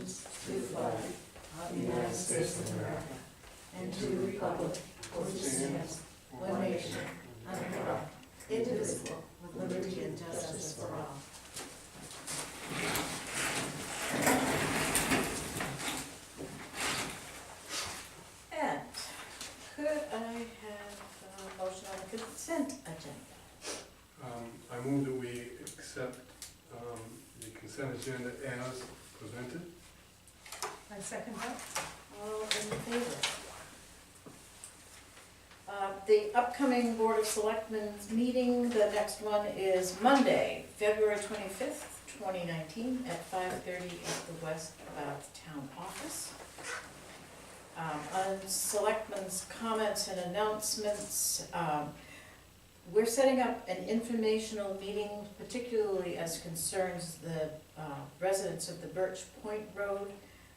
allegiance to the flag of the United States of America and to the republic for which it stands, one nation, under God, indivisible, with liberty and justice for all. And could I have a motion on the consent agenda? I move that we accept the consent agenda as presented. I second that. All in favor? The upcoming Board of Selectmen meeting, the next one is Monday, February 25th, 2019, at 5:30 at the West Bath Town Office. On Selectmen's comments and announcements, we're setting up an informational meeting, particularly as concerns the residents of the Birch Point Road,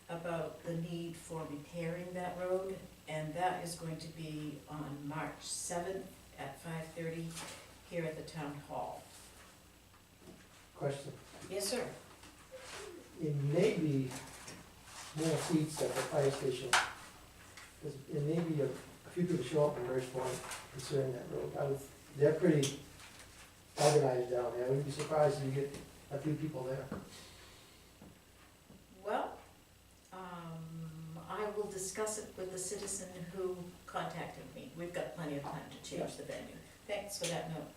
about the need for repairing that road, and that is going to be on March 7th at 5:30 here at the Town Hall. Question. Yes, sir. It may be more seats at the fire station. It may be a few people show up in Birch Point concerning that road. They're pretty organized down there. I wouldn't be surprised if you get a few people there. Well, I will discuss it with the citizen who contacted me. We've got plenty of time to change the venue. Thanks for that note.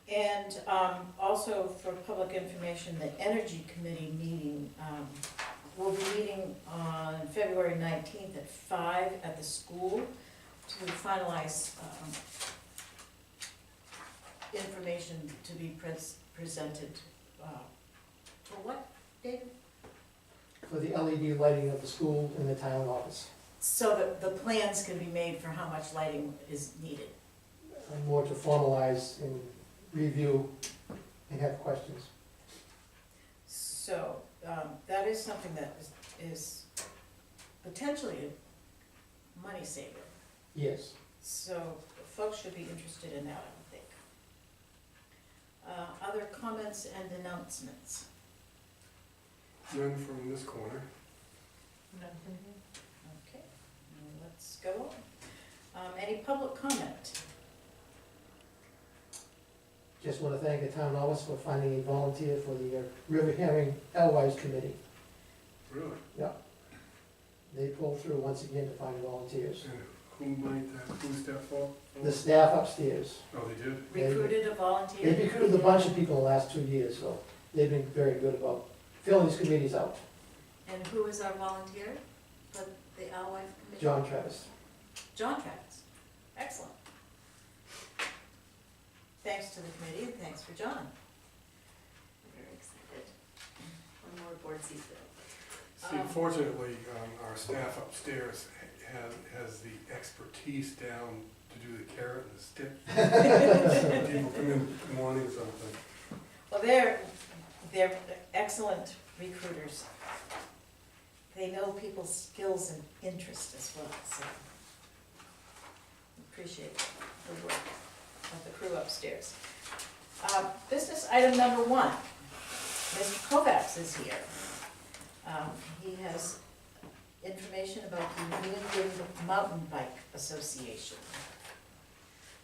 And also for public information, the Energy Committee meeting, will be meeting on February 19th at 5 at the school to finalize information to be presented. For what, David? For the LED lighting of the school and the town office. So that the plans can be made for how much lighting is needed. And more to formalize and review and have questions. So, that is something that is potentially a money saver. Yes. So folks should be interested in that, I think. Other comments and announcements? None from this corner. Okay, let's go on. Any public comment? Just want to thank the town office for finding a volunteer for the River Herring Alewives Committee. Really? They pulled through once again to find volunteers. And who's that for? The staff upstairs. Oh, they did? Recruited a volunteer? They've recruited a bunch of people in the last 2 years, so they've been very good about filling these committees out. And who is our volunteer for the Alewife Committee? John Travis. John Travis. Excellent. Thanks to the committee, and thanks for John. Very excited. One more board seat though. See, fortunately, our staff upstairs has the expertise down to do the carrot and the stick. When people come in wanting something. Well, they're excellent recruiters. They know people's skills and interests as well, so appreciate the work of the crew upstairs. Business item number 1. Mr. Kovacs is here. He has information about the New England Mountain Bike Association.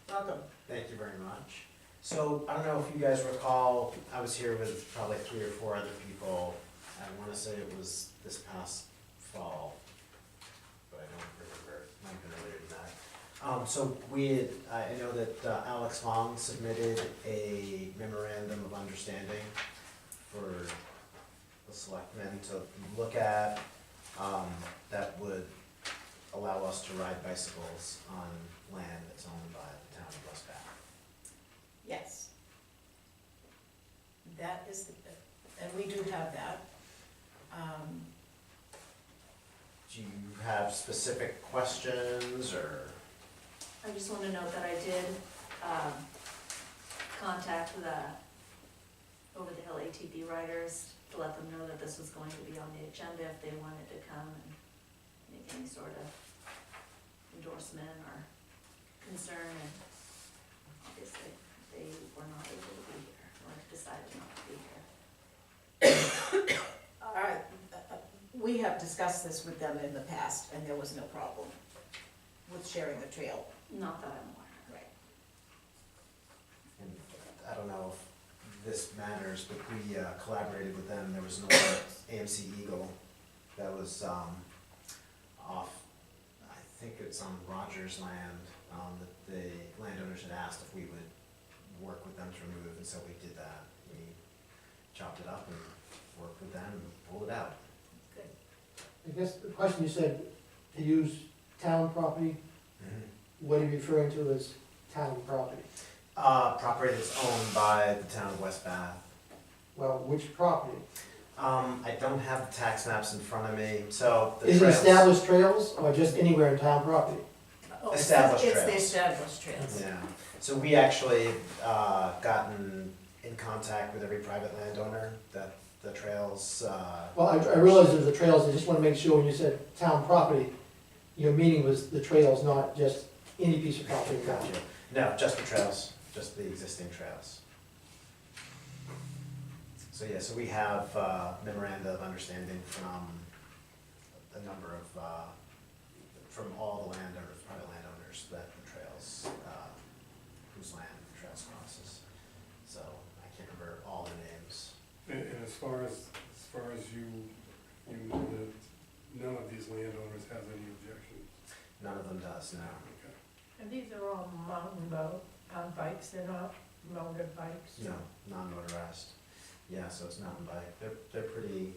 Welcome. Thank you very much. So, I don't know if you guys recall, I was here with probably 3 or 4 other people. I want to say it was this past fall, but I don't remember. It might have been earlier than that. So I know that Alex Long submitted a memorandum of understanding for the selectmen to look at, that would allow us to ride bicycles on land that's owned by the town of West Bath. Yes. That is, and we do have that. Do you have specific questions, or? I just want to note that I did contact the Over the Hill ATV riders to let them know that this was going to be on the agenda if they wanted to come and make any sort of endorsement or concern, and obviously they were not able to be here, or decided not to be here. we have discussed this with them in the past, and there was no problem with sharing the trail. Not that I'm aware of. Right. And I don't know if this matters, but we collaborated with them. There was another AMC Eagle that was off, I think it's on Rogers land, that the landowners had asked if we would work with them to remove, and so we did that. We chopped it up and worked with them and pulled it out. Good. I guess the question you said, to use town property, what are you referring to as town property? Property that's owned by the town of West Bath. Well, which property? I don't have the tax maps in front of me, so the Is it trails. established trails or just anywhere in town property? Oh, Established It's the trails. established trails. Yeah, so we actually gotten in contact with every private landowner that the trails, Well, I realize there's the trails, I just wanna make sure when you said town property, your meaning was the trails, not just any piece of property in town. Gotcha. No, just the trails, just the existing trails. So yeah, so we have memoranda of understanding from a number of, from all the landowners, private landowners, that the trails, whose land the trails crosses. So I can't remember all the names. And as far as you know that none of these landowners has any objections? None of them does, no. Okay. And these are all mountain bikes, they're not mounted bikes? No, non-motorized. Yeah, so it's mountain bike. They're pretty,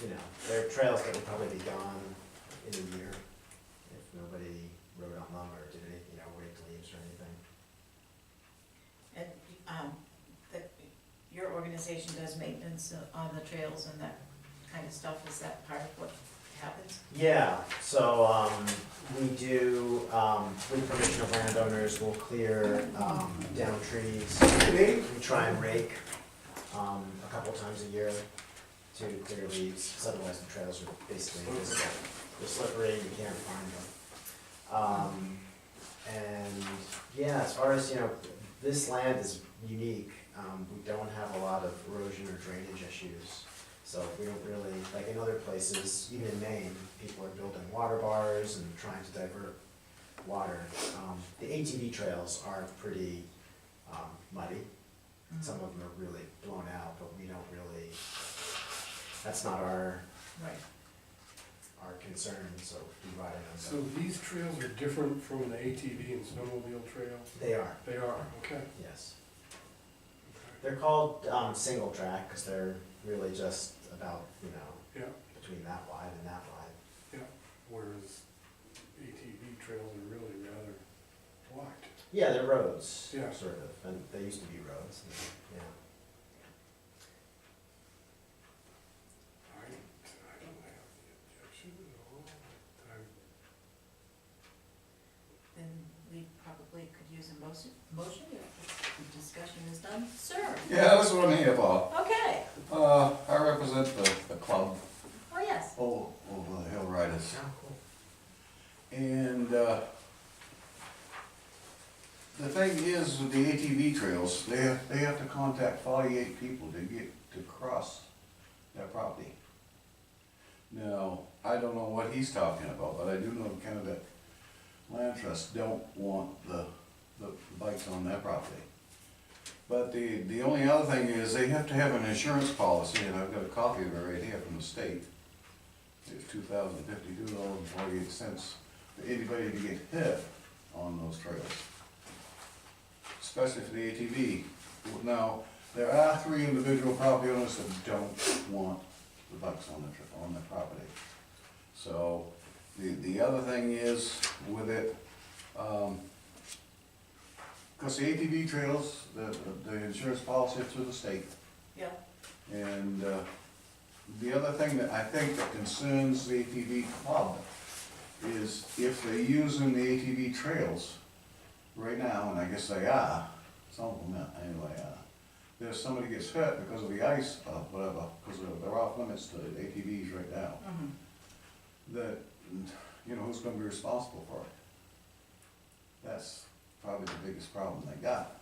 you know, they're trails that would probably be gone in a year if nobody rode on them or did any, you know, raked leaves or anything. And, your organization does maintenance on the trails and that kind of stuff, is that part of what happens? Yeah, so, we do, with permission of landowners, we'll clear, down trees. We try and rake, a couple times a year to clear leaves, 'cause otherwise the trails are basically invisible. They're slippery, you can't find them. And, yeah, as far as, you know, this land is unique. We don't have a lot of erosion or drainage issues. So we don't really, like in other places, even in Maine, people are building water bars and trying to divert water. The ATV trails are pretty muddy. Some of them are really blown out, but we don't really, that's not our Right. concern, so we ride on So them. these trails are different from the ATV and snowmobile trails? They are, They are, okay. yes. Okay. They're called single track because they're really just about, you know, Yeah, between that wide and that wide. whereas ATV trails are really rather wide. Yeah, they're roads, Yeah. sort of, and they used to be roads, yeah. I don't have the objection at all. Then we probably could use a motion if the discussion is done. Sir? Yeah, that's what I'm here for. Okay. I represent the club, Oh, yes. over the Hill Riders. Oh, cool. And, the thing is with the ATV trails, they have to contact 48 people to get to cross their property. Now, I don't know what he's talking about, but I do know kind of that land trust don't want the bikes on their property. But the only other thing is they have to have an insurance policy, and I've got a copy of it right here from the state. It's $2,052.48 for anybody to get hit on those trails, especially for the ATV. Now, there are 3 individual property owners that don't want the bikes on their property. So, the other thing is with it, because the ATV trails, the insurance policy is through the state. Yeah. And the other thing that I think that concerns the ATV club is if they're using the ATV trails right now, and I guess they are, some of them anyway, there's somebody gets hurt because of the ice or whatever, because they're off limits to ATVs right now, that, you know, who's gonna be responsible for it? That's probably the biggest problem they got.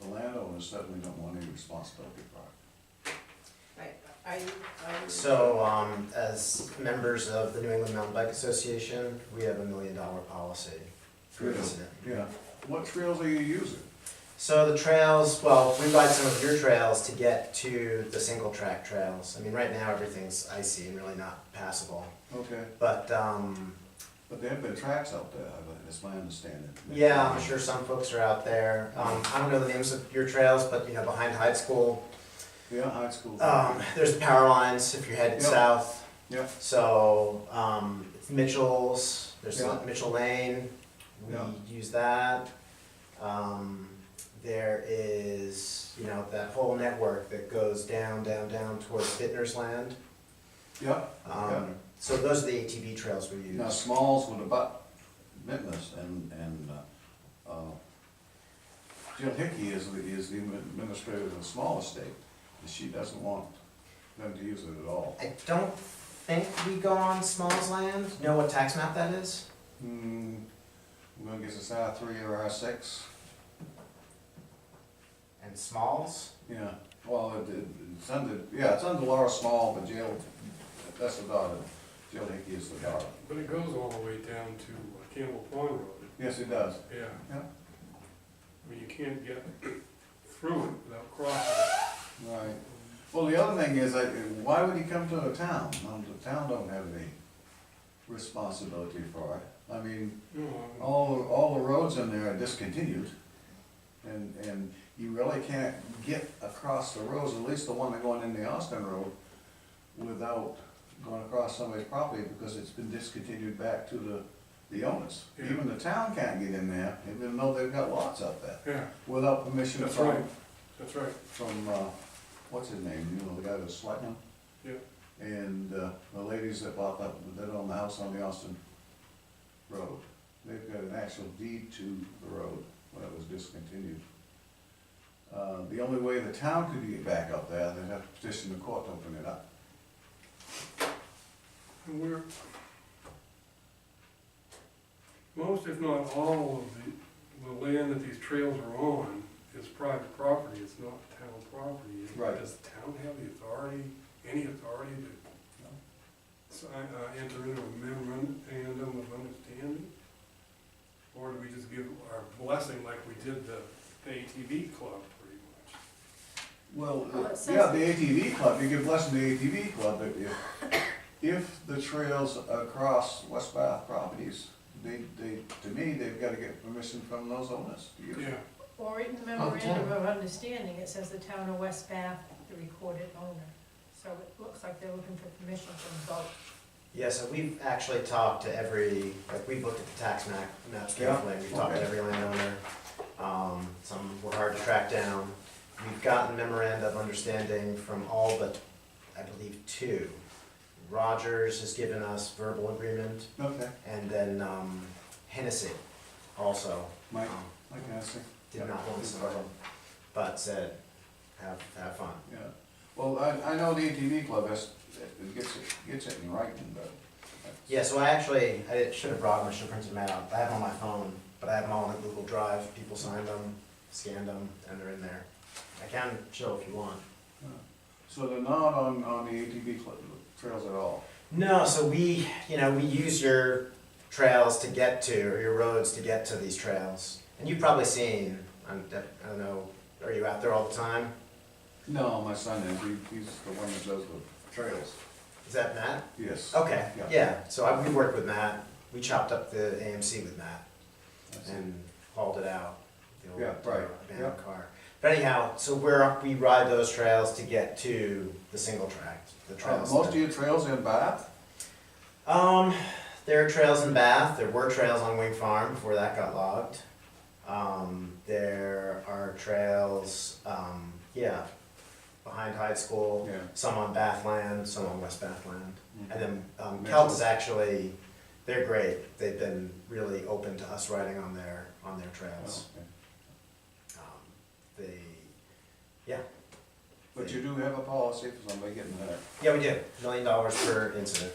The landowners certainly don't want any responsibility for it. Right. Are you So, as members of the New England Mountain Bike Association, we have $1 million policy for Good. incident. Yeah. What trails are you using? So the trails, well, we ride some of your trails to get to the single track trails. I mean, right now, everything's icy and really not passable. Okay, But, but there have been tracks out there, that's my understanding. yeah, I'm sure some folks are out there. I don't know the names of your trails, but, you know, behind High School, Yeah, high school. there's power lines if you're headed Yeah. south. Yeah. So, it's Mitchell's, there's Yeah. Mitchell Lane, we Yeah. use that. There is, you know, that whole network that goes down, down, down towards Bittner's Land. Yeah, yeah. So those are the ATV trails we use. Now, Smalls would abut Vintners, and Jill Hickey is the administrator of the small estate, and she doesn't want them to use it at all. I don't think we go on Smalls Land. Know what tax map that is? I'm gonna guess it's R3 or R6. And Smalls? Yeah, well, it's under, yeah, it's under Laura Small, but Jill, that's the daughter. Jill Hickey is the daughter. But it goes all the way down to Campbell Pond Road. Yes, it does. Yeah. Yeah. I mean, you can't get through it without crossing Right. Well, the other thing is, why would he come to the town? The town don't have any responsibility for it. I mean, it. No, all the roads in there are discontinued, and you really can't get across the roads, at least the one that going in the Austin Road, without going across somebody's property, because it's been discontinued back to the owners. Yeah. Even the town can't get in there, even though they've got lots up there, yeah, without permission that's from, right, that's right. what's his name, you know, the guy that's selectman? Yeah. And the ladies that bought that own the house on the Austin Road, they've got an actual deed to the road when it was discontinued. The only way the town could get back up there, they'd have to petition the court to open it up. And we're, most if not all of the land that these trails are on is private property, it's not town property. Right. Does the town have the authority, any authority to sign, enter into a memorandum of understanding? Or do we just give our blessing like we did the ATV club pretty much? Well, Well, it says- yeah, the ATV club, you give blessing to the ATV club, but if the trails across West Bath properties, to me, they've gotta get permission from those owners to use it. Yeah, Or in the memorandum of understanding, it says the town of West Bath, the recorded owner. So it looks like they're looking for permission from both. Yeah, so we've actually talked to like, we've looked at the tax maps Yeah, carefully, we've talked to okay. every landowner. Some were hard to track down. We've gotten memoranda of understanding from all but, I believe, 2. Rogers has given us verbal agreement, Okay, and then, Hennessy also. Mike, um, I can see. Did not want to sell them, but said, have fun. Yeah, well, I know the ATV club it gets it in writing, but. Yeah, so I should have brought them, I should have printed them out. I have them on my phone, but I have them all in a Google Drive. People signed them, scanned them, and they're in there. I can show if you want. So they're not on the ATV trails at all? No, so we use your trails to get to, or your roads to get to these trails. And you've probably seen, I don't know, are you out there all the time? No, my son is, he's the one that does the trails. Is that Matt? Yes. Okay, Yeah. yeah, so we worked with Matt. We chopped up the AMC with Matt That's it. and hauled it out. The old, Yeah, right, abandoned yeah. car. But anyhow, so we ride those trails to get to the single track, the trails. Most of your trails in Bath? There are trails in Bath. There were trails on Wing Farm before that got logged. There are trails, behind Hyde School, Yeah. some on Bath land, some on West Bath land. And then Mitchell. Kelt is actually, they're great. They've been really open to us riding on their trails. Okay. But you do have a policy for somebody getting hurt? Yeah, we do. $1 million per incident.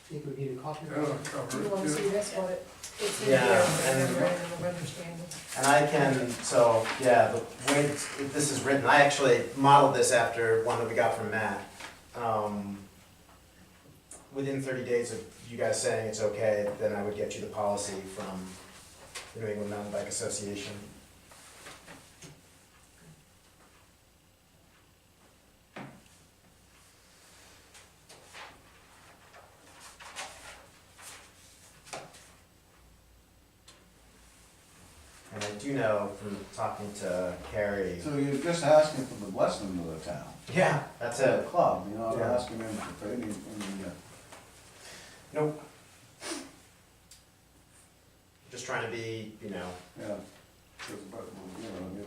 Think we need a copy of that'll that? Do you cover want to it see too. this, what it's in Yeah, here, and- the memorandum of understanding? And I can, the way this is written, I actually modeled this after one that we got from Matt. within 30 days of you guys saying it's okay, then I would get you the policy from the New England Mountain Bike Association. And I do know from talking to Carrie. So you're just asking for the blessing of the town. Yeah, that's The it. club, you're not Yeah. asking them for any, Nope. Just trying to be, you know, yeah, because, but, you know,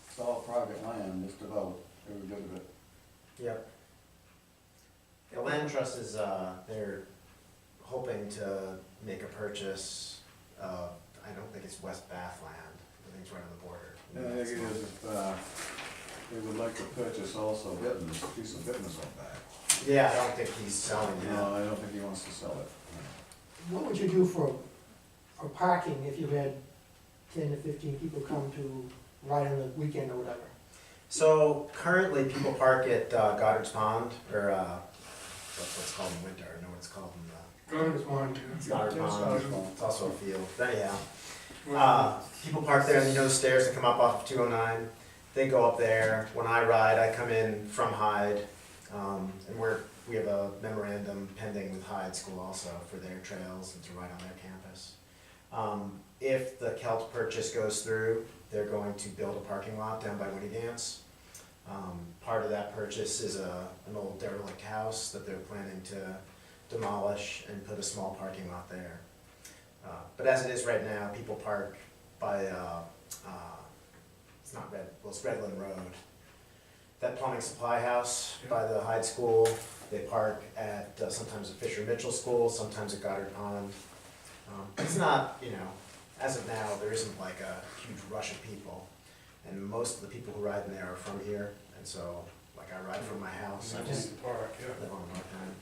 it's all private land, just developed, every bit of it. yep. The land trust is, they're hoping to make a purchase of, I don't think it's West Bath land, I think it's right on the border. And the thing is, if, they would like to purchase also Bittner's, a piece of Bittner's on back. Yeah, I don't think he's selling it. No, I don't think he wants to sell it. What would you do for parking if you had 10 to 15 people come to ride on the weekend or whatever? So currently, people park at Goddard's Pond, or what's it called in winter, I don't know what it's called in Goddard's Pond, Goddard Goddard's Pond. Pond. It's also a field, but anyhow. People park there, and you know the stairs that come up off of 209? They go up there. When I ride, I come in from Hyde, and we have a memorandum pending with Hyde School also for their trails and to ride on their campus. If the Celt purchase goes through, they're going to build a parking lot down by Winnie Dance. Part of that purchase is an old derelict house that they're planning to demolish and put a small parking lot there. But as it is right now, people park by, it's Redland Road. That plumbing supply house by the Hyde School, they park at sometimes at Fisher Mitchell School, sometimes at Goddard Pond. It's not, you know, as of now, there isn't like a huge rush of people. And most of the people who ride in there are from here, and so, like I ride from my house, I just Park, yeah. live on the north end.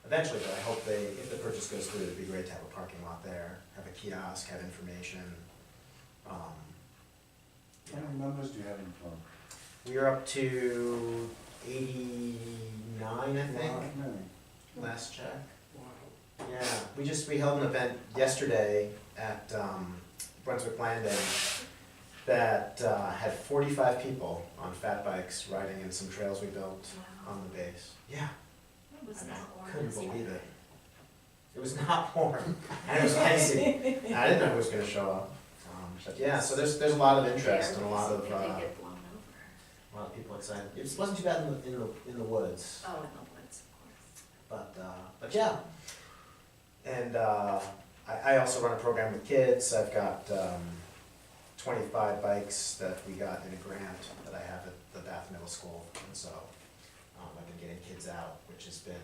Eventually, though, I hope if the purchase goes through, it'd be great to have a parking lot there, have a kiosk, have information. How many members do you have in the club? We are up to 89, I think, Not many. last check. Wow. Yeah, we held an event yesterday at Brunswick Landing that had 45 people on fat bikes riding in some trails we built Wow. on the base. Yeah. It was I not warm couldn't this believe evening. it. It was not warm, and it was icy. I didn't know who was gonna show up. But yeah, so there's a lot of interest and a lot of If they get blown over. people excited. It wasn't too bad in the woods, Oh, in the woods, of course. but yeah. And I also run a program with kids. I've got 25 bikes that we got in a grant that I have at the Bath Middle School, and so I've been getting kids out, which has been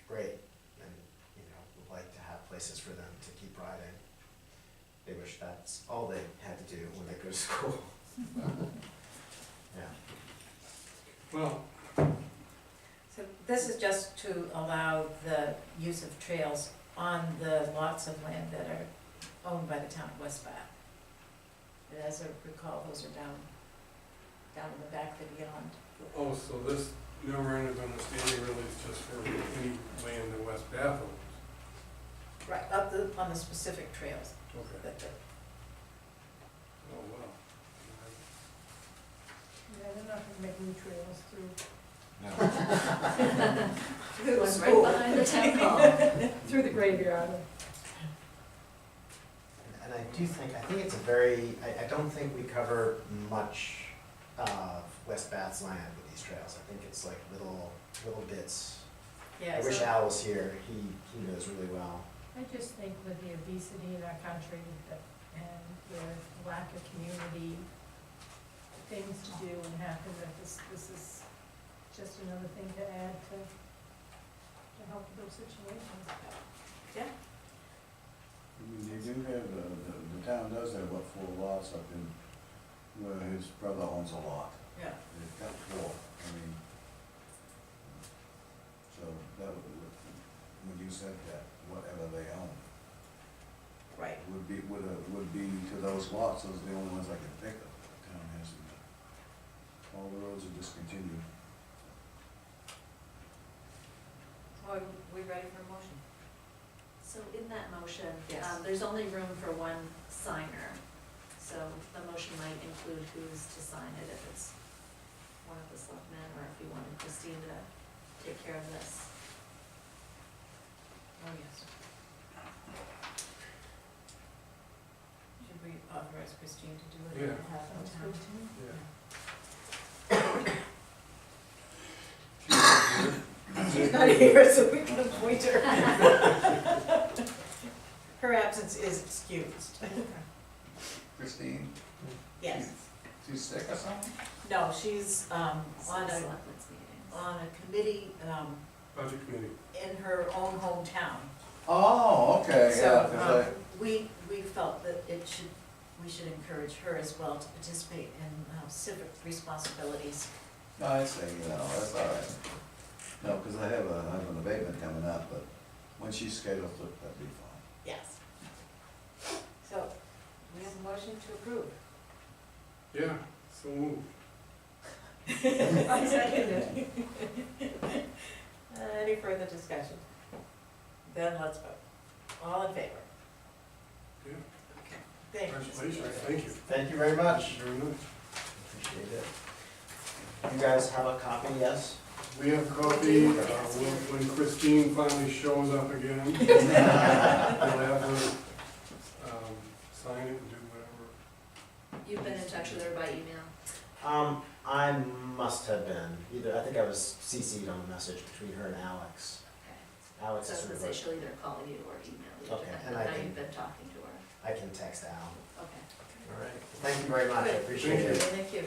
great. And you know, would like to have places for them to keep riding. They wish that's all they had to do when they go to school. Yeah. Well, So this is just to allow the use of trails on the lots of land that are owned by the town of West Bath. And as I recall, those are down in the back there beyond. oh, so this memorandum of understanding really is just for any land in West Bath owns? Right, on the specific trails Okay. that the Oh, wow. Yeah, they're not gonna make new trails through, through the One school. right behind the town hall. through the graveyard. And I think it's a I don't think we cover much of West Bath's land with these trails. I think it's like little bits. Yeah, I wish so- Al was here, he knows really well. I just think with the obesity in our country and the lack of community things to do and happen, that this is just another thing to add to help with those situations. Yeah, I mean, you do have, the town does have, what, 4 lots up in, where his brother owns a lot. yeah. They've got 4, I mean, so that would, when you said that, whatever they own, Right. would be to those lots, those are the only ones I can think of, the town hasn't. are we ready for a motion? So in that motion, Yes. there's only room for one signer. So the motion might include who's to sign it, if it's one of the selectmen, or if you wanted Christine to take care of this. Oh, yes. Should we authorize Christine to do it on Yeah. behalf of Sounds the town? good to me. She's not here, so we can appoint her. Her absence is excused. Christine, Yes. she's sick or something? No, she's, on Some a, selectmen's meetings. on a committee, Budget committee. in her own hometown. Oh, okay, yeah, So, 'cause we felt that we should encourage her as well to participate in civic responsibilities. I see, that's all right. No, because I have an abatement coming up, but when she's scheduled, that'd be fine. Yes. So, we have a motion to approve. Yeah, so moved. I second it. Any further discussion? Then let's vote. All in favor? Yeah, Okay. Thank you. congratulations, thank you. Thank you very much. Very much. Appreciate it. You guys have a copy, yes? We have a copy, when Christine finally shows up again, we'll have her, sign it and do whatever. You've been in touch with her by email? I must have been, either, I think I was CC'd on a message between her and Alex. Okay. Alex So is I was sort gonna of say she'll either call you or email you. Okay, and I Now can- you've been talking to her. I can text Al. Okay. All right. Thank you very much, I Good. appreciate Thank it. Thank you.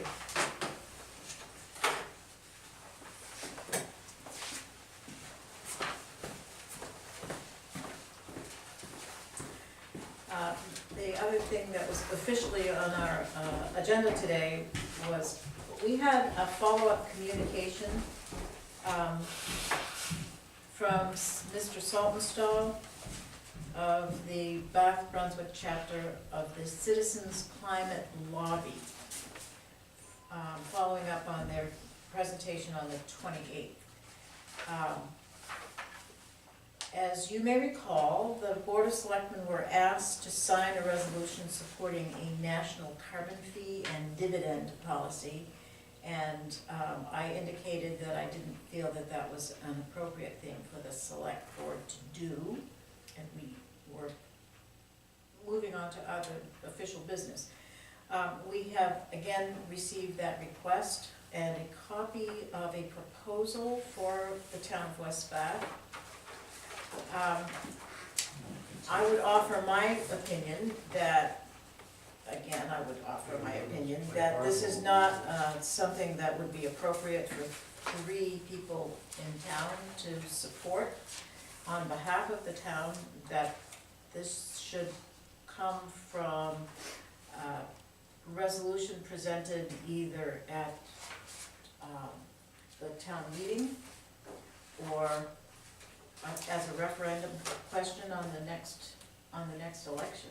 The other thing that was officially on our agenda today was, we had a follow-up communication from Mr. Saltonstall of the Bath Brunswick chapter of the Citizens Climate Lobby, following up on their presentation on the 28th. As you may recall, the Board of Selectmen were asked to sign a resolution supporting a national carbon fee and dividend policy. And I indicated that I didn't feel that that was an appropriate thing for the select board to do. And we were moving on to other official business. We have again received that request and a copy of a proposal for the town of West Bath. I would offer my opinion that, again, I would offer my opinion that this is not something that would be appropriate for 3 people in town to support on behalf of the town, that this should come from a resolution presented either at the town meeting or as a referendum question on the next election.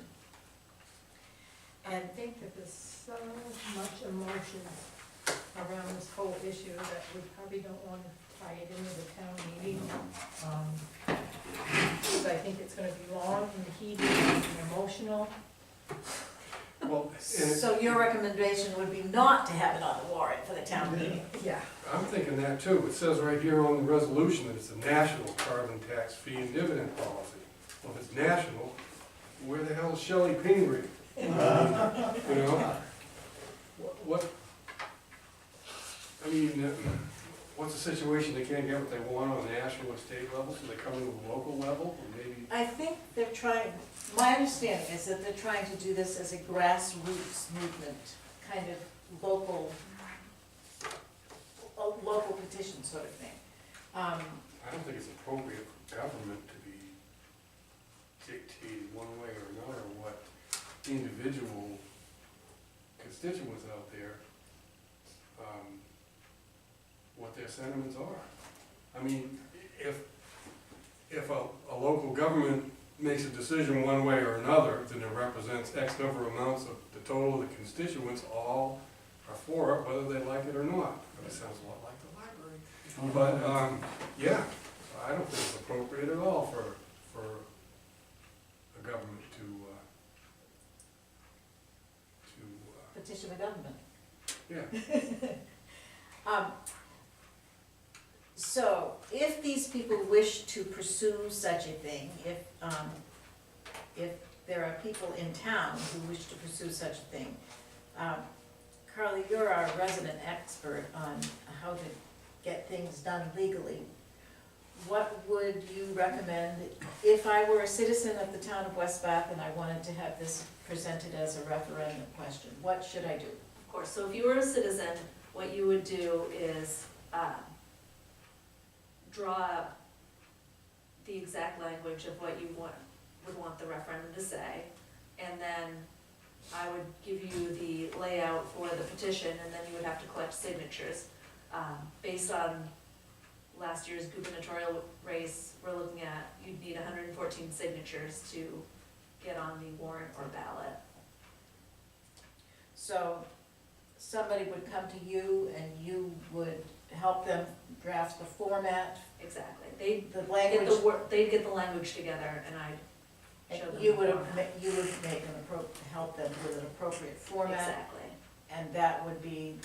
I think that there's so much emotion around this whole issue that we probably don't want to tie it into the town meeting. Because I think it's gonna be long and heated and emotional. Well, and So your recommendation would be not to have it on the warrant for the town meeting? Yeah. I'm thinking that too. It says right here on the resolution that it's a national carbon tax fee and dividend policy. Well, if it's national, where the hell is Shelley Pingree? You know? What, I mean, what's the situation? They can't get what they want on the national or state level, so they come to a local level, or maybe? I think they're trying, my understanding is that they're trying to do this as a grassroots movement, kind of local, a local petition sort of thing. I don't think it's appropriate for government to be dictating one way or another what individual constituents out there, what their sentiments are. I mean, if a local government makes a decision one way or another, then it represents X number of amounts of the total of the constituents, all are for it, whether they like it or not. That sounds a lot like the library. But, yeah, I don't think it's appropriate at all for a government Petition the government. yeah. So, if these people wish to pursue such a thing, if there are people in town who wish to pursue such a thing, Carly, you're our resident expert on how to get things done legally. What would you recommend if I were a citizen of the town of West Bath and I wanted to have this presented as a referendum question? What should I do? Of course, so if you were a citizen, what you would do is, draw up the exact language of what you would want the referendum to say, and then I would give you the layout for the petition, and then you would have to collect signatures. Based on last year's gubernatorial race, we're looking at, you'd need 114 signatures to get on the warrant or ballot. So, somebody would come to you and you would help them draft the format, Exactly. the language, They'd get the language together, and I'd show them and the you would, format. you would make help them with an appropriate format. Exactly. And that would be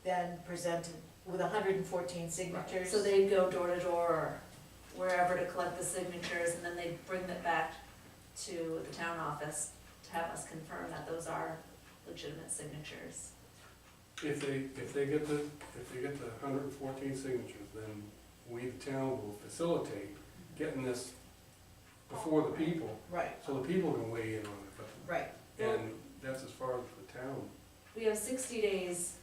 then presented with 114 signatures. So they'd go door to door or wherever to collect the signatures, and then they'd bring it back to the town office to have us confirm that those are legitimate signatures. If they get the 114 signatures, then we, the town, will facilitate getting this before the people, Right, so the people can weigh in on it. But- right. And that's as far as the town. We have 60 days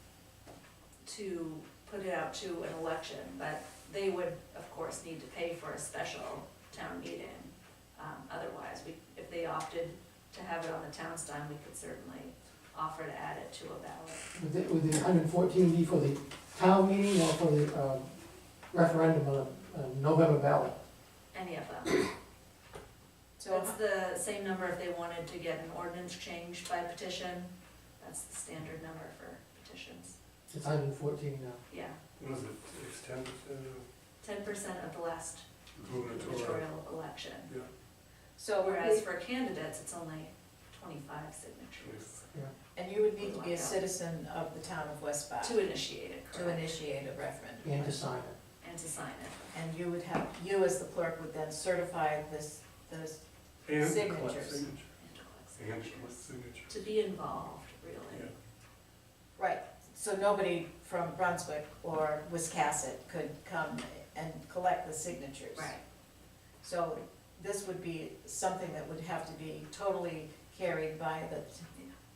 to put it out to an election, but they would, of course, need to pay for a special town meeting. Otherwise, if they opted to have it on the town's time, we could certainly offer to add it to a ballot. Would the 114 be for the town meeting or for the referendum on a November ballot? Any of them. So, That's the same number if they wanted to get an ordinance changed by petition. That's the standard number for petitions. It's 114 now. Yeah, What is it, it's 10% of 10% of the last gubernatorial? gubernatorial election. Yeah. so Whereas for candidates, it's only 25 signatures and you would need to be a citizen of the town of West Bath to initiate it, to correct? initiate a referendum. And to sign it. And to sign it. And you would have, you as the clerk would then certify the And collect Signatures. signatures. And to collect And collect signatures. signatures. To be involved, really. Yeah. right, so nobody from Brunswick or Wiscasset could come and collect the signatures. Right. So this would be something that would have to be totally carried by the,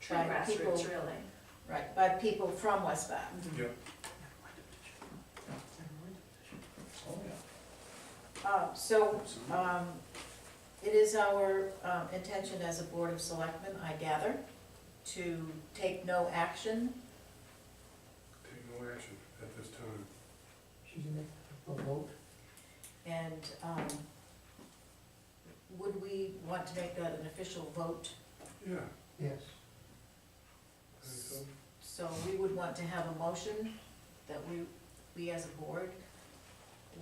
True By grassroots, people. really. right, by people from West Bath. Yeah. Oh, yeah. So, it is our intention as a Board of Selectmen, I gather, to take no action. Take no action at this time. Should you make a vote? And would we want to make that an official vote? Yeah, Yes. I think so. So we would want to have a motion that we as a board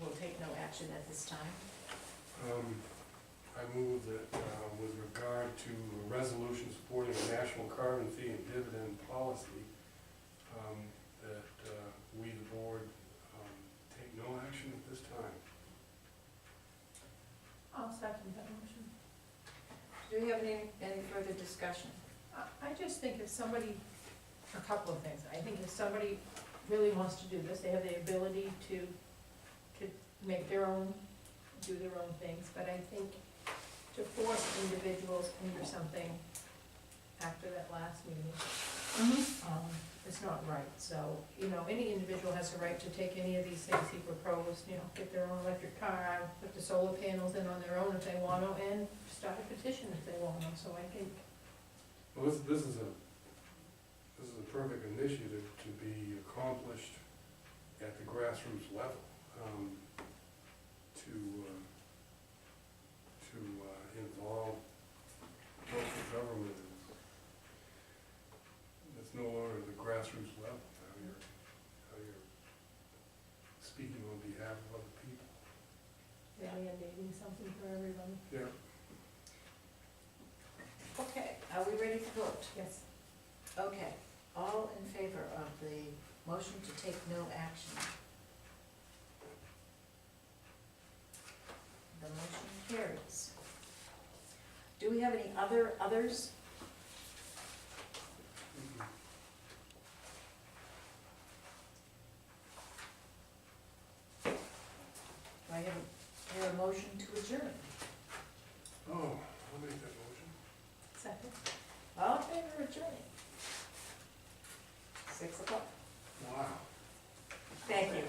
will take no action at this time. I move that with regard to a resolution supporting a national carbon fee and dividend policy, that we, the board, take no action at this time. I'll second that motion. Do we have any further discussion? I just think if somebody, a couple of things, I think if somebody really wants to do this, they have the ability to make their own, do their own things, but I think to force individuals into something after that last meeting, it's not right. So, any individual has a right to take any of these things he proposed, get their own electric car, put the solar panels in on their own if they want to, and start a petition if they want to, so I think. Well, this is a perfect initiative to be accomplished at the grassroots level, to involve local government. It's no longer the grassroots level, now you're speaking on behalf of other people. they're mandating something for everyone. Yeah. Okay, are we ready to vote? Yes. Okay, all in favor of the motion to take no action? The motion carries. Do we have any others? Mhm. Do I hear a motion to adjourn? Oh, I'll make that motion. Second. All in favor of adjourning? 6 o'clock. Wow. Thank you.